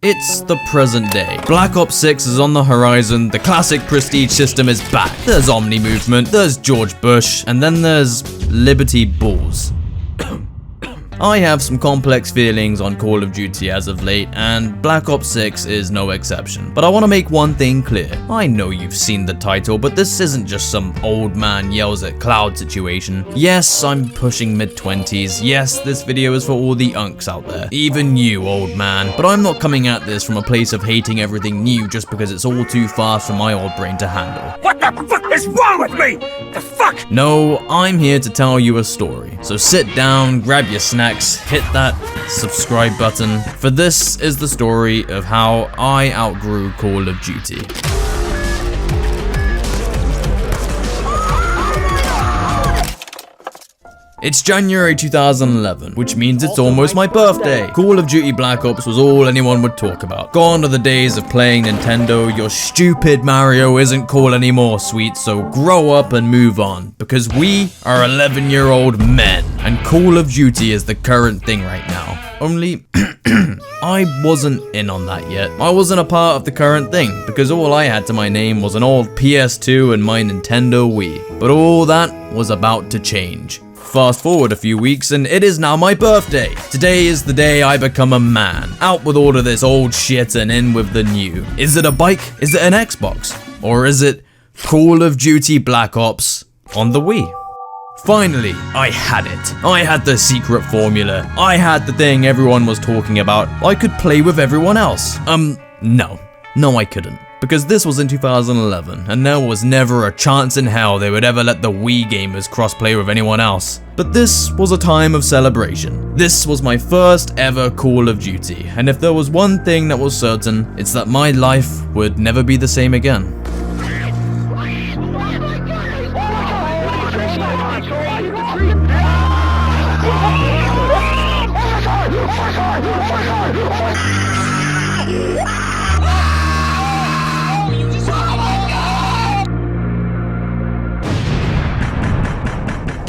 It's the present day. Black Ops 6 is on the horizon, the classic prestige system is back. There's Omni Movement, there's George Bush, and then there's Liberty Balls. I have some complex feelings on Call of Duty as of late, and Black Ops 6 is no exception. But I want to make one thing clear. I know you've seen the title, but this isn't just some old man yells at cloud situation. Yes, I'm pushing mid-20s. Yes, this video is for all the unks out there. Even you, old man. But I'm not coming at this from a place of hating everything new just because it's all too fast for my old brain to handle. What the fuck is wrong with me? The fuck? No, I'm here to tell you a story. So sit down, grab your snacks, hit that subscribe button, for this is the story of how I outgrew Call of Duty. It's January 2011, which means it's almost my birthday. Call of Duty Black Ops was all anyone would talk about. Gone are the days of playing Nintendo. Your stupid Mario isn't cool anymore, sweet, so grow up and move on. Because we are 11-year-old men, and Call of Duty is the current thing right now. Only, I wasn't in on that yet. I wasn't a part of the current thing, because all I had to my name was an old PS2 and my Nintendo Wii. But all that was about to change. Fast forward a few weeks and it is now my birthday. Today is the day I become a man. Out with all of this old shit and in with the new. Is it a bike? Is it an Xbox? Or is it Call of Duty Black Ops on the Wii? Finally, I had it. I had the secret formula. I had the thing everyone was talking about. I could play with everyone else. No, I couldn't. Because this was in 2011, and there was never a chance in hell they would ever let the Wii gamers crossplay with anyone else. But this was a time of celebration. This was my first ever Call of Duty, and if there was one thing that was certain, it's that my life would never be the same again.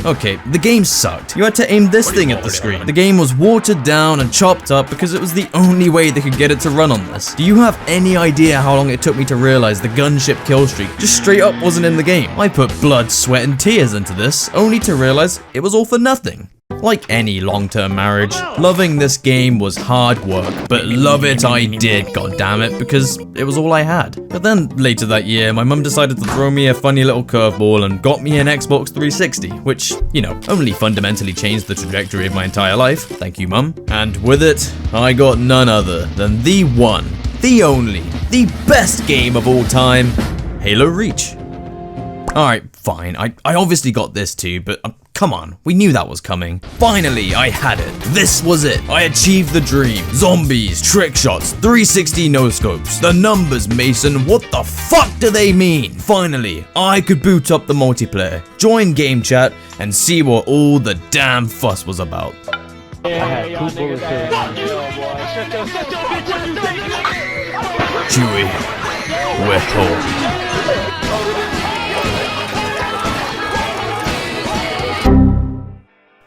Okay, the game sucked. You had to aim this thing at the screen. The game was watered down and chopped up because it was the only way they could get it to run on this. Do you have any idea how long it took me to realize the gunship killstreak just straight up wasn't in the game? I put blood, sweat, and tears into this, only to realize it was all for nothing. Like any long-term marriage, loving this game was hard work, but love it I did, goddammit, because it was all I had. But then later that year, my mum decided to throw me a funny little curveball and got me an Xbox 360, which, you know, only fundamentally changed the trajectory of my entire life. Thank you, Mum. And with it, I got none other than the one, the only, the best game of all time, Halo Reach. Alright, fine, I obviously got this too, but come on, we knew that was coming. Finally, I had it. This was it. I achieved the dream. Zombies, trick shots, 360 no-scopes. The numbers, Mason, what the fuck do they mean? Finally, I could boot up the multiplayer, join game chat, and see what all the damn fuss was about. Chewie, we're home.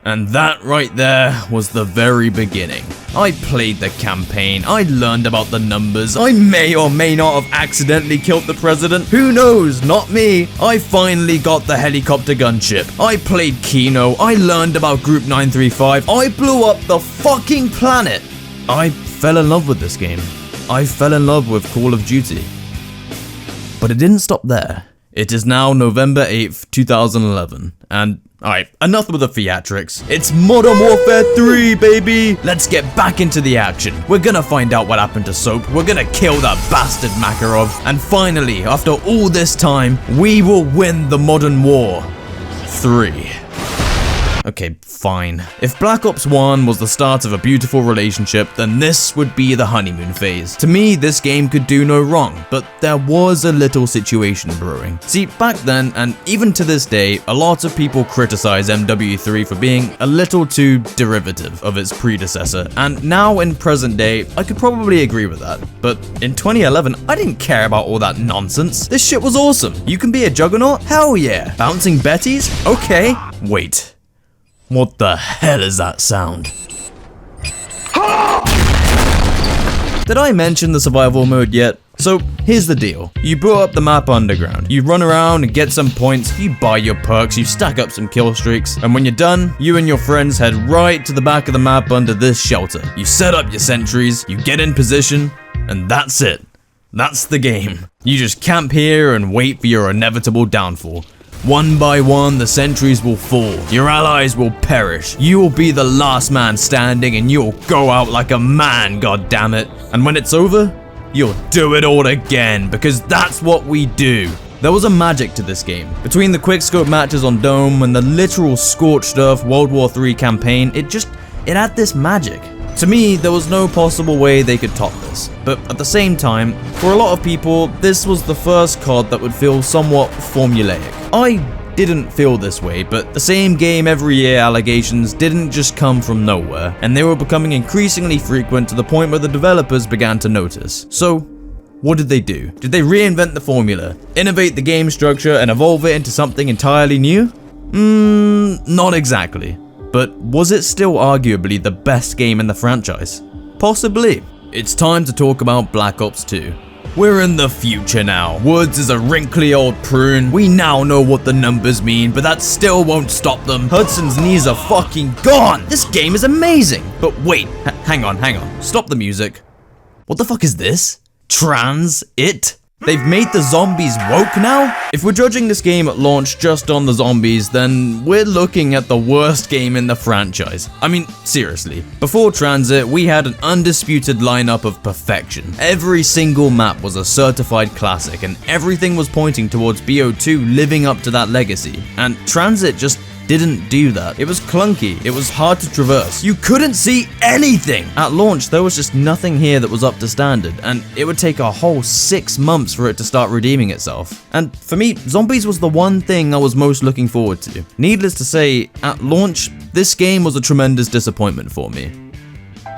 And that right there was the very beginning. I played the campaign, I learned about the numbers, I may or may not have accidentally killed the president, who knows, not me. I finally got the helicopter gunship, I played Kino, I learned about Group 935, I blew up the fucking planet. I fell in love with this game. I fell in love with Call of Duty. But it didn't stop there. It is now November 8th, 2011, and alright, enough with the theatrics. It's Modern Warfare 3, baby! Let's get back into the action. We're gonna find out what happened to Soap, we're gonna kill that bastard Makarov, and finally, after all this time, we will win the Modern War 3. Okay, fine. If Black Ops 1 was the start of a beautiful relationship, then this would be the honeymoon phase. To me, this game could do no wrong, but there was a little situation brewing. See, back then, and even to this day, a lot of people criticize MW3 for being a little too derivative of its predecessor, and now in present day, I could probably agree with that. But in 2011, I didn't care about all that nonsense. This shit was awesome. You can be a juggernaut? Hell yeah. Bouncing Bettys? Okay. Wait. What the hell is that sound? Did I mention the survival mode yet? So here's the deal. You boot up the map underground. You run around and get some points. You buy your perks. You stack up some kill streaks. And when you're done, you and your friends head right to the back of the map under this shelter. You set up your sentries. You get in position. And that's it. That's the game. You just camp here and wait for your inevitable downfall. One by one, the sentries will fall. Your allies will perish. You will be the last man standing and you'll go out like a man, goddammit. And when it's over, you'll do it all again, because that's what we do. There was a magic to this game. Between the quickscope matches on Dome and the literal scorched earth World War III campaign, it had this magic. To me, there was no possible way they could top this. But at the same time, for a lot of people, this was the first COD that would feel somewhat formulaic. I didn't feel this way, but the same game every year allegations didn't just come from nowhere, and they were becoming increasingly frequent to the point where the developers began to notice. So, what did they do? Did they reinvent the formula, innovate the game structure, and evolve it into something entirely new? Not exactly. But was it still arguably the best game in the franchise? Possibly. It's time to talk about Black Ops 2. We're in the future now. Woods is a wrinkly old prune. We now know what the numbers mean, but that still won't stop them. Hudson's knees are fucking gone. This game is amazing. But wait, hang on. Stop the music. What the fuck is this? It? They've made the zombies woke now? If we're judging this game at launch just on the zombies, then we're looking at the worst game in the franchise. I mean, seriously. Before Transit, we had an undisputed lineup of perfection. Every single map was a certified classic, and everything was pointing towards BO2 living up to that legacy. And Transit just didn't do that. It was clunky, it was hard to traverse. You couldn't see anything! At launch, there was just nothing here that was up to standard, and it would take a whole 6 months for it to start redeeming itself. And for me, zombies was the one thing I was most looking forward to. Needless to say, at launch, this game was a tremendous disappointment for me.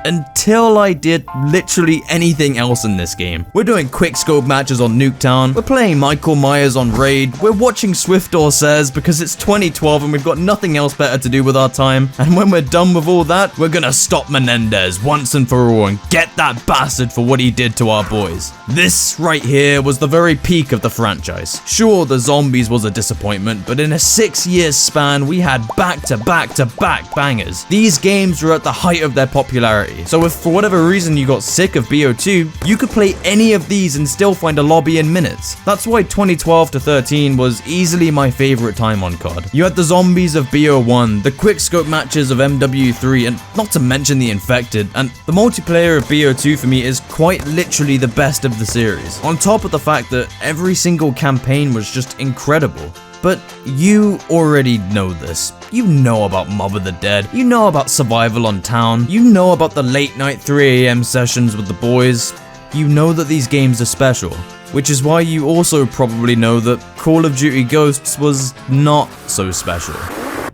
Until I did literally anything else in this game. We're doing quickscope matches on Nuketown, we're playing Michael Myers on Raid, we're watching Swiftdoor Says because it's 2012 and we've got nothing else better to do with our time, and when we're done with all that, we're gonna stop Menendez once and for all and get that bastard for what he did to our boys. This right here was the very peak of the franchise. Sure, the zombies was a disappointment, but in a 6-year span, we had back-to-back-to-back bangers. These games were at the height of their popularity. So if for whatever reason you got sick of BO2, you could play any of these and still find a lobby in minutes. That's why 2012 to 13 was easily my favorite time on COD. You had the zombies of BO1, the quickscope matches of MW3, and not to mention the infected, and the multiplayer of BO2 for me is quite literally the best of the series. On top of the fact that every single campaign was just incredible. But you already know this. You know about Mob of the Dead, you know about Survival on Town, you know about the late night 3 AM sessions with the boys. You know that these games are special, which is why you also probably know that Call of Duty Ghosts was not so special.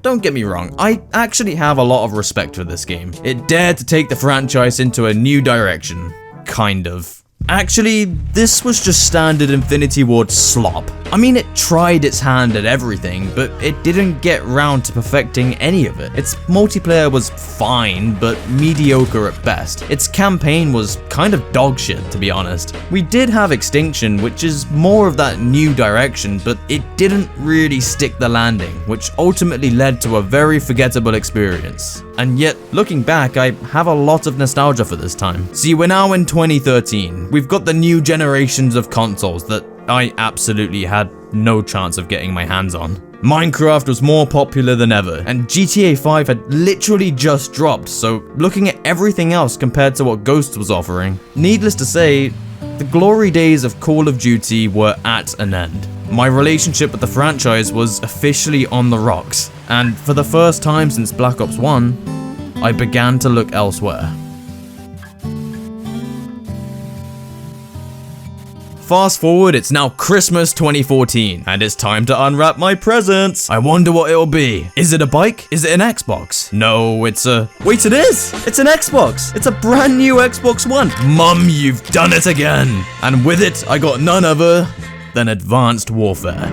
Don't get me wrong, I actually have a lot of respect for this game. It dared to take the franchise into a new direction. Kind of. Actually, this was just standard Infinity Ward slop. I mean, it tried its hand at everything, but it didn't get round to perfecting any of it. Its multiplayer was fine, but mediocre at best. Its campaign was kind of dog shit, to be honest. We did have Extinction, which is more of that new direction, but it didn't really stick the landing, which ultimately led to a very forgettable experience. And yet, looking back, I have a lot of nostalgia for this time. See, we're now in 2013. We've got the new generations of consoles that I absolutely had no chance of getting my hands on. Minecraft was more popular than ever, and GTA 5 had literally just dropped, so looking at everything else compared to what Ghosts was offering, needless to say, the glory days of Call of Duty were at an end. My relationship with the franchise was officially on the rocks, and for the first time since Black Ops 1, I began to look elsewhere. Fast forward, it's now Christmas 2014, and it's time to unwrap my presents. I wonder what it'll be. Is it a bike? Is it an Xbox? No, it's a... Wait, it is! It's an Xbox! It's a brand new Xbox One! Mum, you've done it again! And with it, I got none other than Advanced Warfare.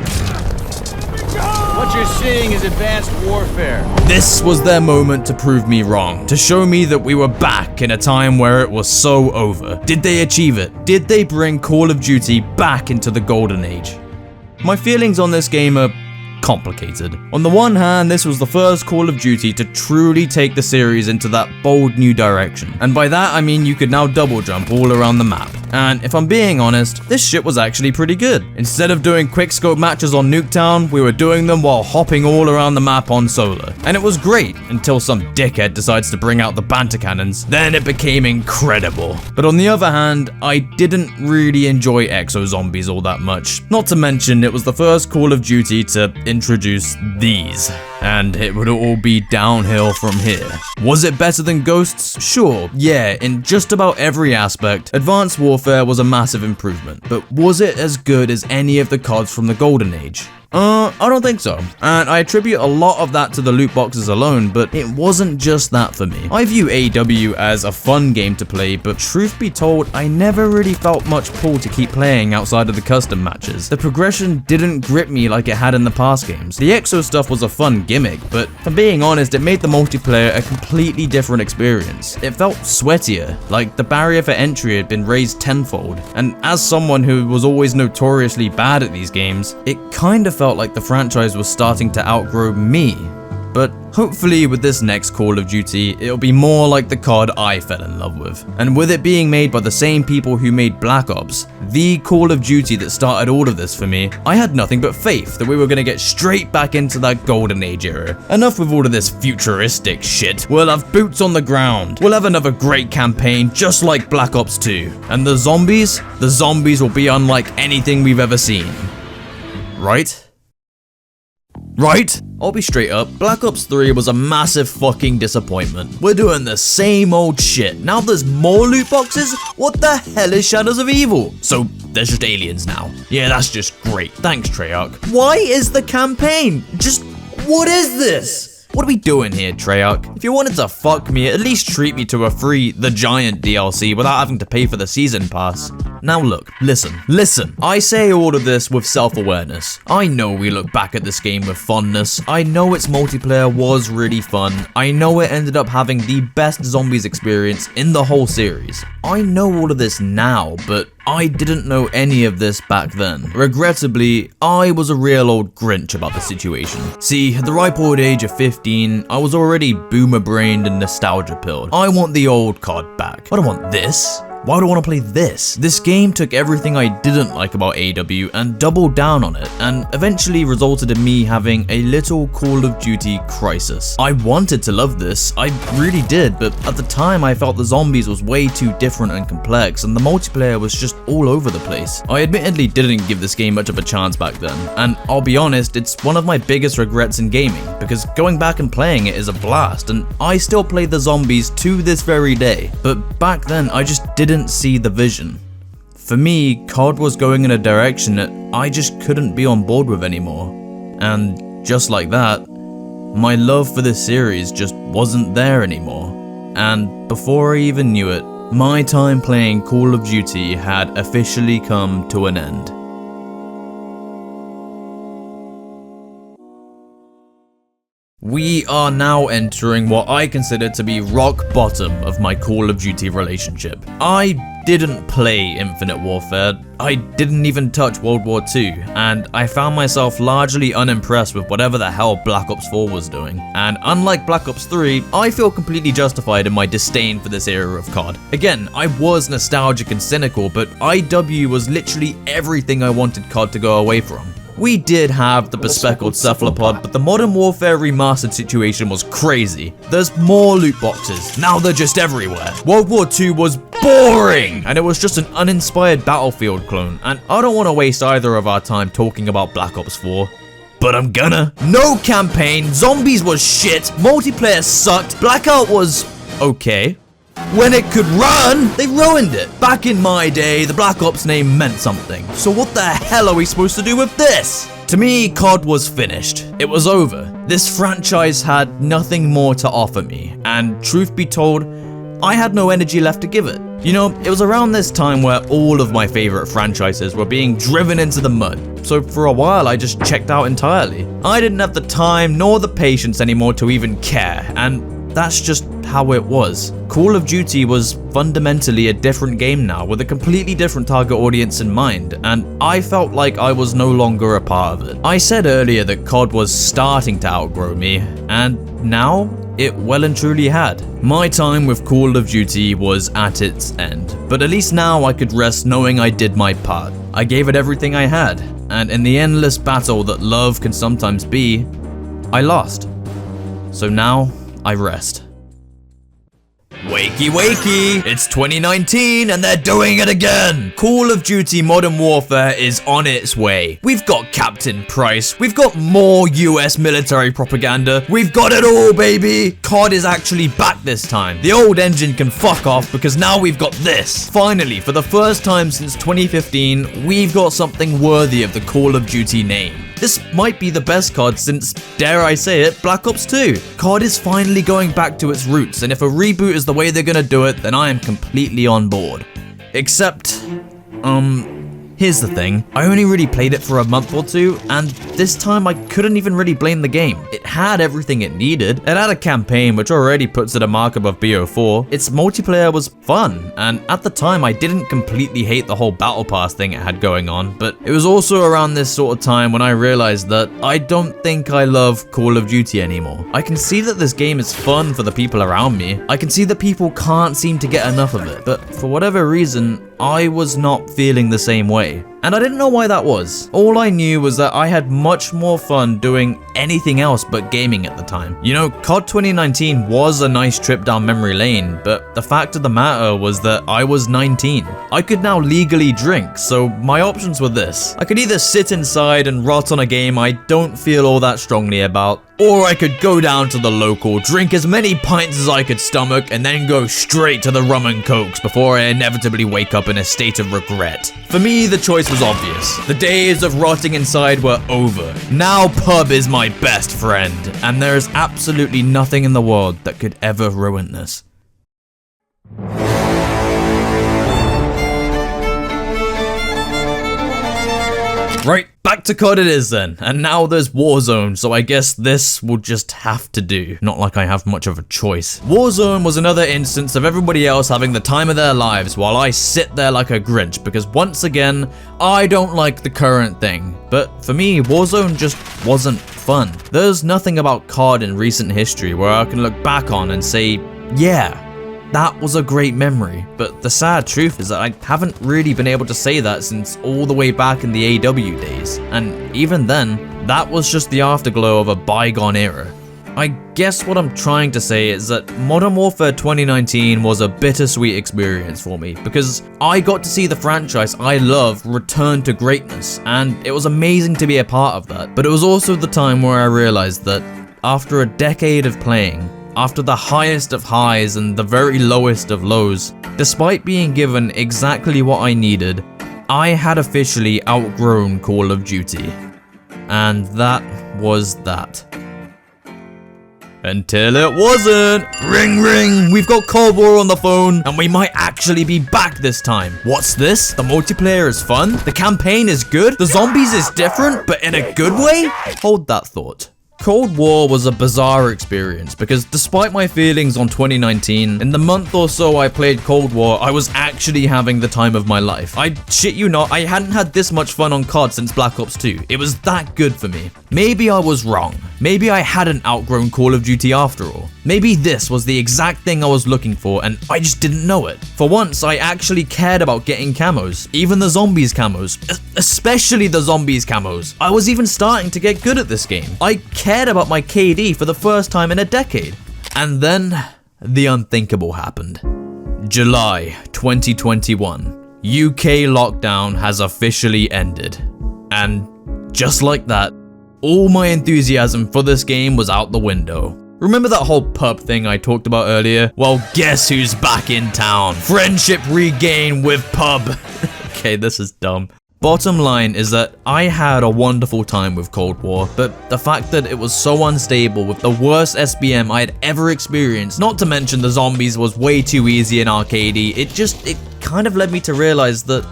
Watch you're seeing is advanced warfare. This was their moment to prove me wrong, to show me that we were back in a time where it was so over. Did they achieve it? Did they bring Call of Duty back into the golden age? My feelings on this game are complicated. On the one hand, this was the first Call of Duty to truly take the series into that bold new direction. And by that, I mean you could now double jump all around the map. And if I'm being honest, this shit was actually pretty good. Instead of doing quickscope matches on Nuketown, we were doing them while hopping all around the map on solo. And it was great, until some dickhead decides to bring out the banter cannons. Then it became incredible. But on the other hand, I didn't really enjoy Exo Zombies all that much. Not to mention, it was the first Call of Duty to introduce these, and it would all be downhill from here. Was it better than Ghosts? Sure, yeah, in just about every aspect, Advanced Warfare was a massive improvement, but was it as good as any of the CODs from the Golden Age? I don't think so, and I attribute a lot of that to the loot boxes alone, but it wasn't just that for me. I view AW as a fun game to play, but truth be told, I never really felt much pull to keep playing outside of the custom matches. The progression didn't grip me like it had in the past games. The Exo stuff was a fun gimmick, but if I'm being honest, it made the multiplayer a completely different experience. It felt sweatier, like the barrier for entry had been raised tenfold, and as someone who was always notoriously bad at these games, it kind of felt like the franchise was starting to outgrow me. But hopefully with this next Call of Duty, it'll be more like the COD I fell in love with. And with it being made by the same people who made Black Ops, the Call of Duty that started all of this for me, I had nothing but faith that we were gonna get straight back into that golden age era. Enough with all of this futuristic shit. We'll have boots on the ground. We'll have another great campaign just like Black Ops 2. And the zombies will be unlike anything we've ever seen. Right? Right? I'll be straight up, Black Ops 3 was a massive fucking disappointment. We're doing the same old shit. Now there's more loot boxes? What the hell is Shadows of Evil? So there's just aliens now. Yeah, that's just great. Thanks, Treyarch. Why is the campaign? Just, what is this? What are we doing here, Treyarch? If you wanted to fuck me, at least treat me to a free The Giant DLC without having to pay for the season pass. Now look, listen. I say all of this with self-awareness. I know we look back at this game with fondness. I know its multiplayer was really fun. I know it ended up having the best zombies experience in the whole series. I know all of this now, but I didn't know any of this back then. Regrettably, I was a real old Grinch about the situation. See, at the ripe old age of 15, I was already boomer-brained and nostalgia-pilled. I want the old COD back. I don't want this. Why do I want to play this? This game took everything I didn't like about AW and doubled down on it, and eventually resulted in me having a little Call of Duty crisis. I wanted to love this, I really did, but at the time I felt the zombies was way too different and complex, and the multiplayer was just all over the place. I admittedly didn't give this game much of a chance back then, and I'll be honest, it's one of my biggest regrets in gaming, because going back and playing it is a blast, and I still play the zombies to this very day, but back then I just didn't see the vision. For me, COD was going in a direction that I just couldn't be on board with anymore. And just like that, my love for this series just wasn't there anymore. And before I even knew it, my time playing Call of Duty had officially come to an end. We are now entering what I consider to be rock bottom of my Call of Duty relationship. I didn't play Infinite Warfare, I didn't even touch World War II, and I found myself largely unimpressed with whatever the hell Black Ops 4 was doing. And unlike Black Ops 3, I feel completely justified in my disdain for this era of COD. Again, I was nostalgic and cynical, but IW was literally everything I wanted COD to go away from. We did have the bespeckled cephalopod, but the Modern Warfare remastered situation was crazy. There's more loot boxes, now they're just everywhere. World War II was boring, and it was just an uninspired Battlefield clone, and I don't want to waste either of our time talking about Black Ops 4. But I'm gonna. No campaign, zombies was shit, multiplayer sucked, Blackout was okay. When it could run, they ruined it. Back in my day, the Black Ops name meant something. So what the hell are we supposed to do with this? To me, COD was finished. It was over. This franchise had nothing more to offer me. And truth be told, I had no energy left to give it. You know, it was around this time where all of my favorite franchises were being driven into the mud, so for a while I just checked out entirely. I didn't have the time nor the patience anymore to even care, and that's just how it was. Call of Duty was fundamentally a different game now, with a completely different target audience in mind, and I felt like I was no longer a part of it. I said earlier that COD was starting to outgrow me, and now it well and truly had. My time with Call of Duty was at its end, but at least now I could rest knowing I did my part. I gave it everything I had, and in the endless battle that love can sometimes be, I lost. So now I rest. Wakey wakey, it's 2019 and they're doing it again! Call of Duty Modern Warfare is on its way. We've got Captain Price, we've got more US military propaganda, we've got it all, baby! COD is actually back this time. The old engine can fuck off because now we've got this. Finally, for the first time since 2015, we've got something worthy of the Call of Duty name. This might be the best COD since, dare I say it, Black Ops 2. COD is finally going back to its roots, and if a reboot is the way they're gonna do it, then I am completely on board. Except, here's the thing. I only really played it for a month or two, and this time I couldn't even really blame the game. It had everything it needed. It had a campaign which already puts it a mark above BO4. Its multiplayer was fun, and at the time I didn't completely hate the whole battle pass thing it had going on, but it was also around this sort of time when I realized that I don't think I love Call of Duty anymore. I can see that this game is fun for the people around me. I can see that people can't seem to get enough of it, but for whatever reason, I was not feeling the same way. And I didn't know why that was. All I knew was that I had much more fun doing anything else but gaming at the time. You know, COD 2019 was a nice trip down memory lane, but the fact of the matter was that I was 19. I could now legally drink, so my options were this. I could either sit inside and rot on a game I don't feel all that strongly about, or I could go down to the local, drink as many pints as I could stomach, and then go straight to the rum and cokes before I inevitably wake up in a state of regret. For me, the choice was obvious. The days of rotting inside were over. Now pub is my best friend, and there is absolutely nothing in the world that could ever ruin this. Right, back to COD it is then, and now there's Warzone, so I guess this will just have to do. Not like I have much of a choice. Warzone was another instance of everybody else having the time of their lives while I sit there like a Grinch, because once again, I don't like the current thing. But for me, Warzone just wasn't fun. There's nothing about COD in recent history where I can look back on and say, yeah, that was a great memory. But the sad truth is that I haven't really been able to say that since all the way back in the AW days. And even then, that was just the afterglow of a bygone era. I guess what I'm trying to say is that Modern Warfare 2019 was a bittersweet experience for me, because I got to see the franchise I love return to greatness, and it was amazing to be a part of that. But it was also the time where I realized that after a decade of playing, after the highest of highs and the very lowest of lows, despite being given exactly what I needed, I had officially outgrown Call of Duty. And that was that. Until it wasn't. Ring ring, we've got Cold War on the phone, and we might actually be back this time. What's this? The multiplayer is fun? The campaign is good? The zombies is different, but in a good way? Hold that thought. Cold War was a bizarre experience because despite my feelings on 2019, in the month or so I played Cold War, I was actually having the time of my life. I shit you not, I hadn't had this much fun on COD since Black Ops 2. It was that good for me. Maybe I was wrong. Maybe I hadn't outgrown Call of Duty after all. Maybe this was the exact thing I was looking for and I just didn't know it. For once, I actually cared about getting camos, even the zombies camos, especially the zombies camos. I was even starting to get good at this game. I cared about my KD for the first time in a decade. And then, the unthinkable happened. July 2021. UK lockdown has officially ended. And just like that, all my enthusiasm for this game was out the window. Remember that whole pub thing I talked about earlier? Well, guess who's back in town? Friendship regained with pub. Okay, this is dumb. Bottom line is that I had a wonderful time with Cold War, but the fact that it was so unstable with the worst SBM I had ever experienced, not to mention the zombies was way too easy and arcadey, it kind of led me to realize that,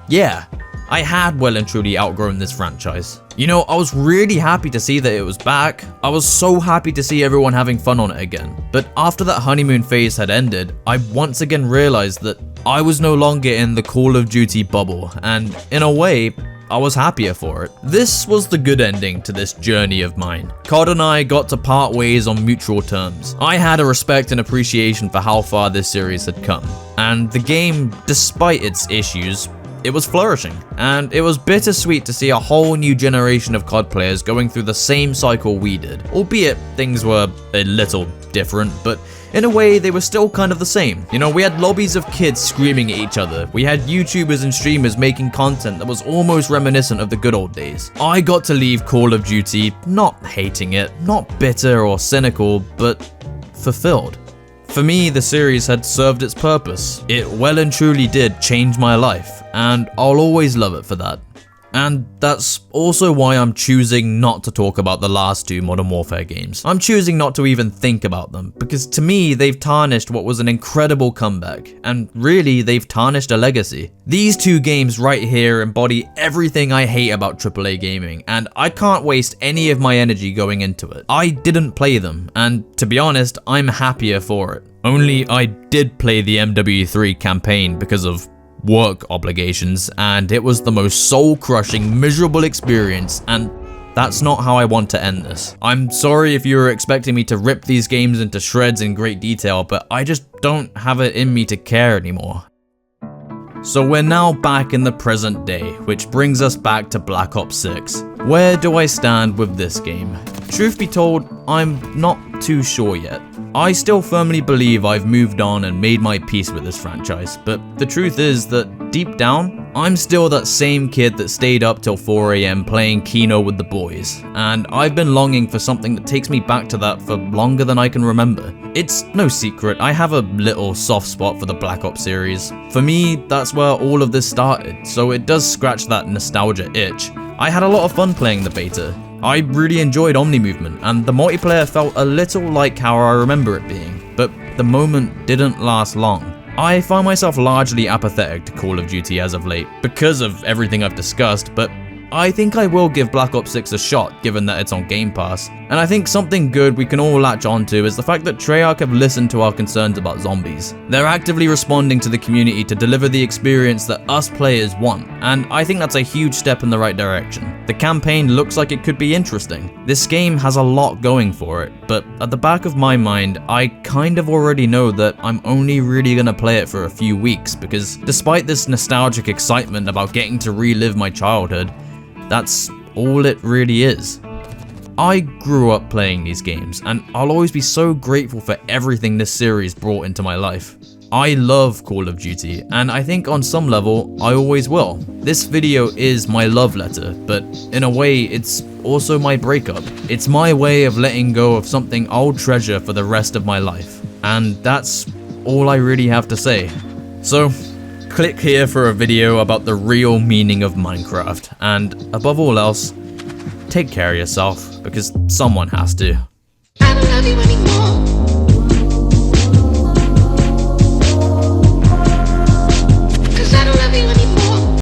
yeah, I had well and truly outgrown this franchise. You know, I was really happy to see that it was back. I was so happy to see everyone having fun on it again. But after that honeymoon phase had ended, I once again realized that I was no longer in the Call of Duty bubble, and in a way, I was happier for it. This was the good ending to this journey of mine. COD and I got to part ways on mutual terms. I had a respect and appreciation for how far this series had come, and the game, despite its issues, it was flourishing, and it was bittersweet to see a whole new generation of COD players going through the same cycle we did, albeit things were a little different, but in a way they were still kind of the same. You know, we had lobbies of kids screaming at each other, we had YouTubers and streamers making content that was almost reminiscent of the good old days. I got to leave Call of Duty not hating it, not bitter or cynical, but fulfilled. For me, the series had served its purpose. It well and truly did change my life, and I'll always love it for that. And that's also why I'm choosing not to talk about the last two Modern Warfare games. I'm choosing not to even think about them, because to me, they've tarnished what was an incredible comeback, and really, they've tarnished a legacy. These two games right here embody everything I hate about AAA gaming, and I can't waste any of my energy going into it. I didn't play them, and to be honest, I'm happier for it. Only I did play the MW3 campaign because of work obligations, and it was the most soul-crushing, miserable experience, and that's not how I want to end this. I'm sorry if you were expecting me to rip these games into shreds in great detail, but I just don't have it in me to care anymore. So we're now back in the present day, which brings us back to Black Ops 6. Where do I stand with this game? Truth be told, I'm not too sure yet. I still firmly believe I've moved on and made my peace with this franchise, but the truth is that deep down, I'm still that same kid that stayed up till 4 AM playing Kino with the boys, and I've been longing for something that takes me back to that for longer than I can remember. It's no secret, I have a little soft spot for the Black Ops series. For me, that's where all of this started, so it does scratch that nostalgia itch. I had a lot of fun playing the beta. I really enjoyed Omni Movement, and the multiplayer felt a little like how I remember it being, but the moment didn't last long. I find myself largely apathetic to Call of Duty as of late, because of everything I've discussed, but I think I will give Black Ops 6 a shot given that it's on Game Pass. And I think something good we can all latch onto is the fact that Treyarch have listened to our concerns about zombies. They're actively responding to the community to deliver the experience that us players want, and I think that's a huge step in the right direction. The campaign looks like it could be interesting. This game has a lot going for it, but at the back of my mind, I kind of already know that I'm only really gonna play it for a few weeks, because despite this nostalgic excitement about getting to relive my childhood, that's all it really is. I grew up playing these games, and I'll always be so grateful for everything this series brought into my life. I love Call of Duty, and I think on some level, I always will. This video is my love letter, but in a way, it's also my breakup. It's my way of letting go of something I'll treasure for the rest of my life, and that's all I really have to say. So, click here for a video about the real meaning of Minecraft, and above all else, take care of yourself, because someone has to.